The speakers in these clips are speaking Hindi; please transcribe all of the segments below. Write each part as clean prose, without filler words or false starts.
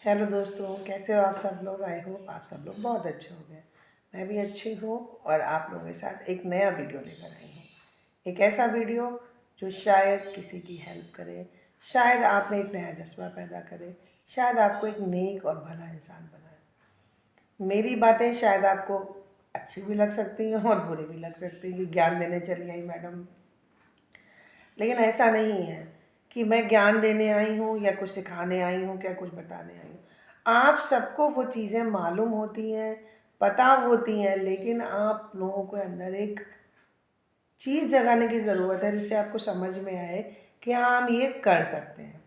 हेलो दोस्तों, कैसे हो आप सब लोग। आई होप आप सब लोग बहुत अच्छे हो गए। मैं भी अच्छी हूँ और आप लोगों के साथ एक नया वीडियो लेकर आई हूँ। एक ऐसा वीडियो जो शायद किसी की हेल्प करे, शायद आप में एक नया जज्बा पैदा करे, शायद आपको एक नेक और भला इंसान बनाए। मेरी बातें शायद आपको अच्छी भी लग सकती हैं और बुरी भी लग सकती हैं कि ज्ञान देने चली आई मैडम, लेकिन ऐसा नहीं है कि मैं ज्ञान देने आई हूँ या कुछ सिखाने आई हूँ, क्या कुछ बताने आई हूँ। आप सबको वो चीज़ें मालूम होती हैं, पता होती हैं, लेकिन आप लोगों के अंदर एक चीज़ जगाने की ज़रूरत है जिससे आपको समझ में आए कि हाँ, हम ये कर सकते हैं।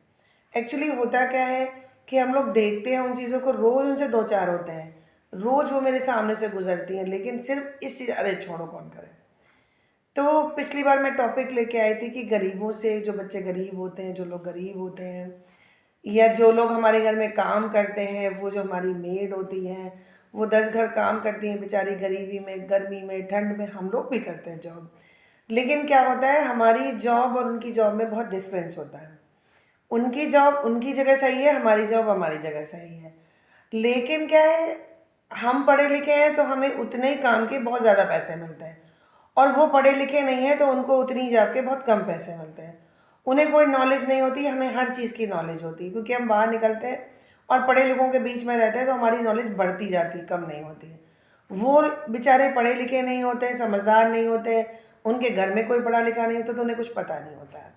एक्चुअली होता क्या है कि हम लोग देखते हैं उन चीज़ों को, रोज़ उनसे दो चार होते हैं, रोज़ वो मेरे सामने से गुजरती हैं, लेकिन सिर्फ इस चीज़, अरे छोड़ो कौन करे। तो पिछली बार मैं टॉपिक लेके आई थी कि गरीबों से, जो बच्चे गरीब होते हैं, जो लोग गरीब होते हैं, या जो लोग हमारे घर में काम करते हैं, वो जो हमारी मेड होती हैं, वो 10 घर काम करती हैं बेचारी, गरीबी में, गर्मी में, ठंड में। हम लोग भी करते हैं जॉब, लेकिन क्या होता है, हमारी जॉब और उनकी जॉब में बहुत डिफरेंस होता है। उनकी जॉब उनकी जगह सही है, हमारी जॉब हमारी जगह सही है, लेकिन क्या है, हम पढ़े लिखे हैं तो हमें उतने ही काम के बहुत ज़्यादा पैसे मिलते हैं, और वो पढ़े लिखे नहीं हैं तो उनको उतनी जॉब के बहुत कम पैसे मिलते हैं। उन्हें कोई नॉलेज नहीं होती, हमें हर चीज़ की नॉलेज होती है, क्योंकि हम बाहर निकलते हैं और पढ़े लिखों के बीच में रहते हैं तो हमारी नॉलेज बढ़ती जाती है, कम नहीं होती है। वो बेचारे पढ़े लिखे नहीं होते हैं, समझदार नहीं होते हैं, उनके घर में कोई पढ़ा लिखा नहीं होता तो उन्हें कुछ पता नहीं होता है।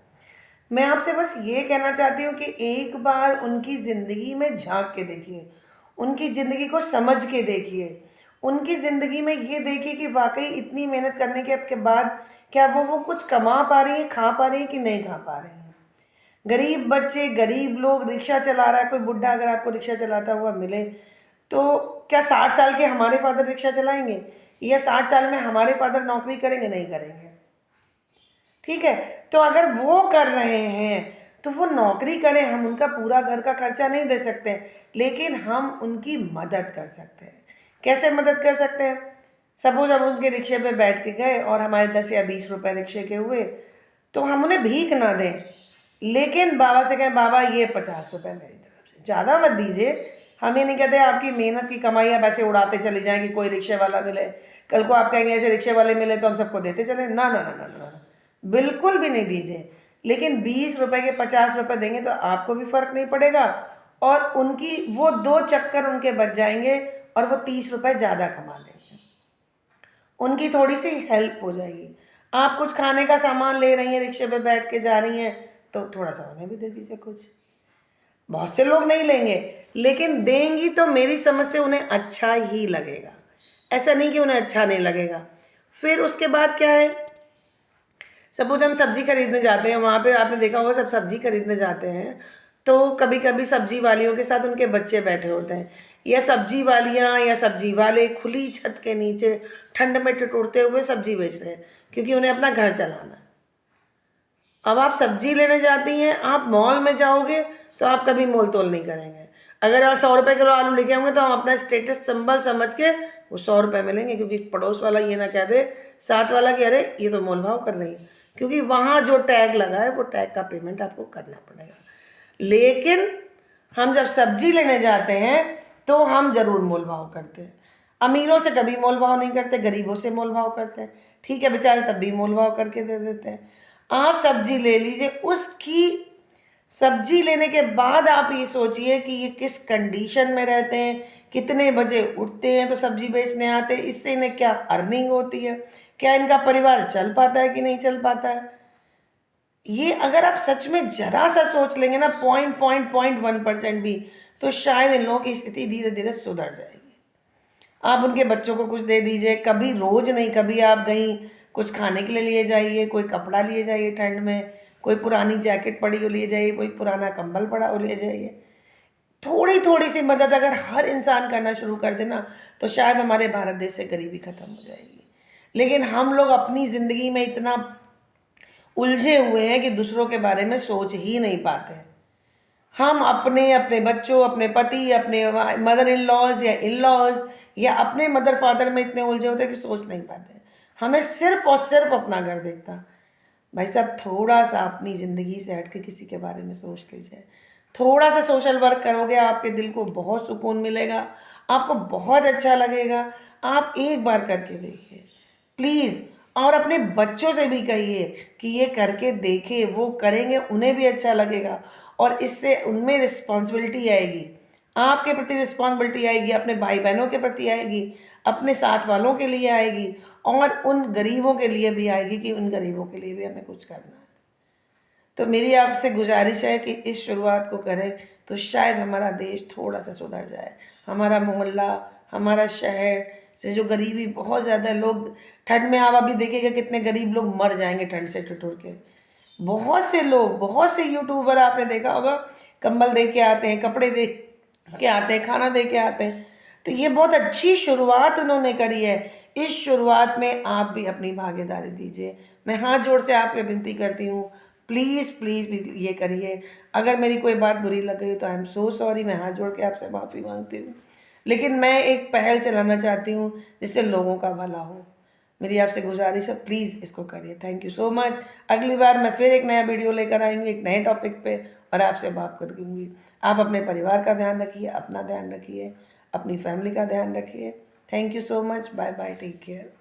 मैं आपसे बस ये कहना चाहती हूँ कि एक बार उनकी ज़िंदगी में झांक के देखिए, उनकी ज़िंदगी को समझ के देखिए, उनकी ज़िंदगी में ये देखिए कि वाकई इतनी मेहनत करने के बाद क्या वो कुछ कमा पा रही हैं, खा पा रही हैं कि नहीं खा पा रही हैं। गरीब बच्चे, गरीब लोग, रिक्शा चला रहा है कोई बुढ़ा, अगर आपको रिक्शा चलाता हुआ मिले तो क्या 60 साल के हमारे फादर रिक्शा चलाएंगे, या 60 साल में हमारे फादर नौकरी करेंगे? नहीं करेंगे। ठीक है, तो अगर वो कर रहे हैं तो वो नौकरी करें, हम उनका पूरा घर का खर्चा नहीं दे सकते, लेकिन हम उनकी मदद कर सकते हैं। कैसे मदद कर सकते हैं? सपोज हम उनके रिक्शे पे बैठ के गए और हमारे 10 या 20 रुपए रिक्शे के हुए, तो हम उन्हें भीख ना दें, लेकिन बाबा से कहें, बाबा ये 50 रुपए मेरी तरफ से, ज़्यादा मत दीजिए। हम ये नहीं कहते आपकी मेहनत की कमाई आप ऐसे उड़ाते चले जाएं कि कोई रिक्शे वाला मिले, कल को आप कहेंगे ऐसे रिक्शे वाले मिले तो हम सबको देते चले। ना ना ना ना ना ना, बिल्कुल भी नहीं दीजिए। लेकिन 20 रुपए के 50 रुपए देंगे तो आपको भी फर्क नहीं पड़ेगा, और उनकी वो 2 चक्कर उनके बच जाएंगे और वो 30 रुपए ज़्यादा कमा लेंगे, उनकी थोड़ी सी हेल्प हो जाएगी। आप कुछ खाने का सामान ले रही हैं, रिक्शे पे बैठ के जा रही हैं, तो थोड़ा सा उन्हें भी दे दीजिए कुछ। बहुत से लोग नहीं लेंगे, लेकिन देंगी तो मेरी समझ से उन्हें अच्छा ही लगेगा, ऐसा नहीं कि उन्हें अच्छा नहीं लगेगा। फिर उसके बाद क्या है, सपोज हम सब्जी खरीदने जाते हैं, वहाँ पे आपने देखा होगा सब सब्जी खरीदने जाते हैं तो कभी कभी सब्जी वालियों के साथ उनके बच्चे बैठे होते हैं, या सब्जी वालियाँ या सब्जी वाले खुली छत के नीचे ठंड में ठिठुरते हुए सब्जी बेच रहे हैं, क्योंकि उन्हें अपना घर चलाना है। अब आप सब्जी लेने जाती हैं, आप मॉल में जाओगे तो आप कभी मोल तोल नहीं करेंगे। अगर आप 100 रुपए किलो आलू लेके आएंगे तो हम अपना स्टेटस सिंबल समझ के वो 100 रुपए में लेंगे, क्योंकि पड़ोस वाला ये ना कह दे, साथ वाला कि अरे ये तो मोल भाव कर रही है, क्योंकि वहाँ जो टैग लगा है वो टैग का पेमेंट आपको करना पड़ेगा। लेकिन हम जब सब्जी लेने जाते हैं तो हम ज़रूर मोल भाव करते हैं। अमीरों से कभी मोल भाव नहीं करते, गरीबों से मोल भाव करते हैं। ठीक है, बेचारे तब भी मोल भाव करके दे देते हैं। आप सब्जी ले लीजिए, उसकी सब्जी लेने के बाद आप ये सोचिए कि ये किस कंडीशन में रहते हैं, कितने बजे उठते हैं तो सब्जी बेचने आते हैं, इससे इन्हें क्या अर्निंग होती है, क्या इनका परिवार चल पाता है कि नहीं चल पाता है। ये अगर आप सच में जरा सा सोच लेंगे ना, 0.1% भी, तो शायद इन लोगों की स्थिति धीरे धीरे सुधर जाएगी। आप उनके बच्चों को कुछ दे दीजिए, कभी रोज नहीं, कभी आप कहीं कुछ खाने के लिए जाइए, कोई कपड़ा लिए जाइए ठंड में, कोई पुरानी जैकेट पड़ी हो लिए जाइए, कोई पुराना कंबल पड़ा हो ले जाइए। थोड़ी थोड़ी सी मदद अगर हर इंसान करना शुरू कर देना तो शायद हमारे भारत देश से गरीबी खत्म हो जाएगी। लेकिन हम लोग अपनी ज़िंदगी में इतना उलझे हुए हैं कि दूसरों के बारे में सोच ही नहीं पाते। हम अपने अपने बच्चों, अपने पति, अपने मदर इन लॉज या इन लॉज या अपने मदर फादर में इतने उलझे होते हैं कि सोच नहीं पाते। हमें सिर्फ और सिर्फ अपना घर देखता। भाई साहब, थोड़ा सा अपनी ज़िंदगी से हट के किसी के बारे में सोच लीजिए, थोड़ा सा सोशल वर्क करोगे, आपके दिल को बहुत सुकून मिलेगा, आपको बहुत अच्छा लगेगा। आप एक बार करके देखिए प्लीज़। और अपने बच्चों से भी कहिए कि ये करके देखें, वो करेंगे, उन्हें भी अच्छा लगेगा और इससे उनमें रिस्पॉन्सिबिलिटी आएगी, आपके प्रति रिस्पॉन्सिबिलिटी आएगी, अपने भाई बहनों के प्रति आएगी, अपने साथ वालों के लिए आएगी और उन गरीबों के लिए भी आएगी कि उन गरीबों के लिए भी हमें कुछ करना है। तो मेरी आपसे गुजारिश है कि इस शुरुआत को करें तो शायद हमारा देश थोड़ा सा सुधर जाए। हमारा मोहल्ला, हमारा शहर से जो गरीबी बहुत ज़्यादा, लोग ठंड में, आप अभी देखिएगा कितने गरीब लोग मर जाएंगे ठंड से ठिठुर के। बहुत से लोग, बहुत से यूट्यूबर आपने देखा होगा, कंबल दे के आते हैं, कपड़े दे के आते हैं, खाना दे के आते हैं। तो ये बहुत अच्छी शुरुआत उन्होंने करी है। इस शुरुआत में आप भी अपनी भागीदारी दीजिए। मैं हाथ जोड़ से आपसे विनती करती हूँ, प्लीज़ प्लीज़ भी ये करिए। अगर मेरी कोई बात बुरी लग गई तो आई एम सो सॉरी, मैं हाथ जोड़ के आपसे माफ़ी मांगती हूँ। लेकिन मैं एक पहल चलाना चाहती हूँ जिससे लोगों का भला हो। मेरी आपसे गुजारिश है, प्लीज़ इसको करिए। Thank you so much. अगली बार मैं फिर एक नया वीडियो लेकर आएंगी, एक नए टॉपिक पे, और आपसे बात करूँगी। आप अपने परिवार का ध्यान रखिए, अपना ध्यान रखिए, अपनी फैमिली का ध्यान रखिए। Thank you so much. Bye bye, take care.